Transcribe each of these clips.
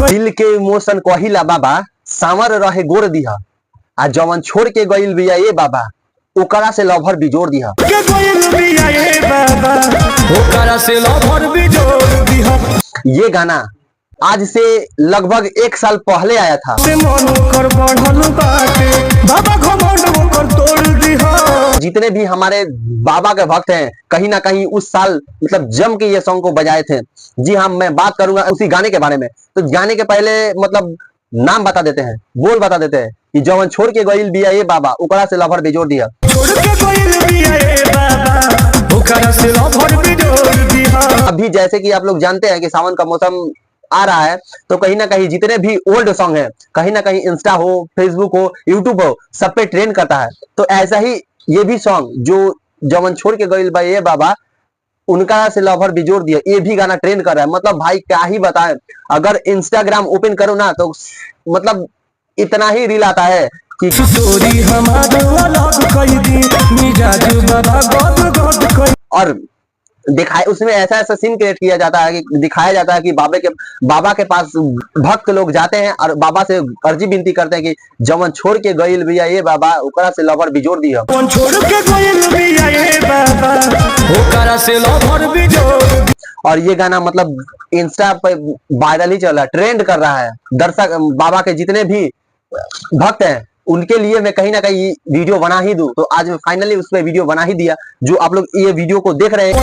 दिल के इमोशन कहिला बाबा सावर रहे गोर दिहा आ जवन छोड़ के गइल बिया ये बाबा ओकरा से लभर बिजोड़ दिहा ये गाना आज से लगभग 1 साल पहले आया था। जितने भी हमारे बाबा के भक्त हैं कहीं ना कहीं उस साल मतलब जम के ये सॉन्ग को बजाए थे। जी हाँ, मैं बात करूंगा उसी गाने के बारे में। तो गाने के पहले मतलब नाम बता देते हैं, बोल बता देते हैं कि जवन छोड़ के गइल बिया ये बाबा ओकरा से लभर बिजोड़ दिया। अभी जैसे कि आप लोग जानते हैं कि सावन का मौसम आ रहा है, तो कहीं ना कहीं जितने भी ओल्ड सॉन्ग हैं कहीं ना कहीं इंस्टा हो, फेसबुक हो, यूट्यूब हो, सब पे ट्रेंड करता है। तो ऐसा ही ये भी सॉन्ग जो जवन छोड़ के गइल बा ये बाबा उनका से लवर बिजोड़ दिया, ये भी गाना ट्रेंड कर रहा है। मतलब भाई क्या ही बताएं, अगर इंस्टाग्राम ओपन करो ना तो मतलब इतना ही रील आता है कि और दिखाए उसमें ऐसा ऐसा सीन क्रिएट किया जाता है कि दिखाया जाता है कि बाबा के पास भक्त लोग जाते हैं और बाबा से अर्जी विनती करते हैं कि जवन छोड़ के गइल बिया ये बाबा ओकरा से लवर बिजोड़ दिया। और ये गाना मतलब इंस्टा पे वायरल ही चल रहा है, ट्रेंड कर रहा है। दर्शक बाबा के जितने भी भक्त हैं उनके लिए मैं कहीं ना कहीं वीडियो बना ही दूं, तो आज मैं फाइनली उस पर वीडियो बना ही दिया। जो आप लोग ये वीडियो को देख रहे हैं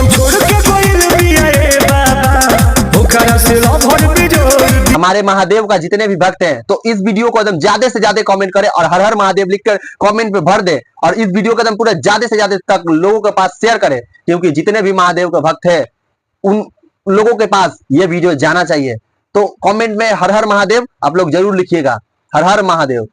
हमारे महादेव का जितने भी भक्त हैं, तो इस वीडियो को एकदम ज्यादा से ज्यादा कमेंट करें और हर हर महादेव लिखकर कमेंट पे भर दे और इस वीडियो को एकदम पूरा ज्यादा से ज्यादा तक लोगों के पास शेयर करें, क्योंकि जितने भी महादेव के भक्त हैं उन लोगों के पास ये वीडियो जाना चाहिए। तो कमेंट में हर हर महादेव आप लोग जरूर लिखिएगा। हर हर महादेव।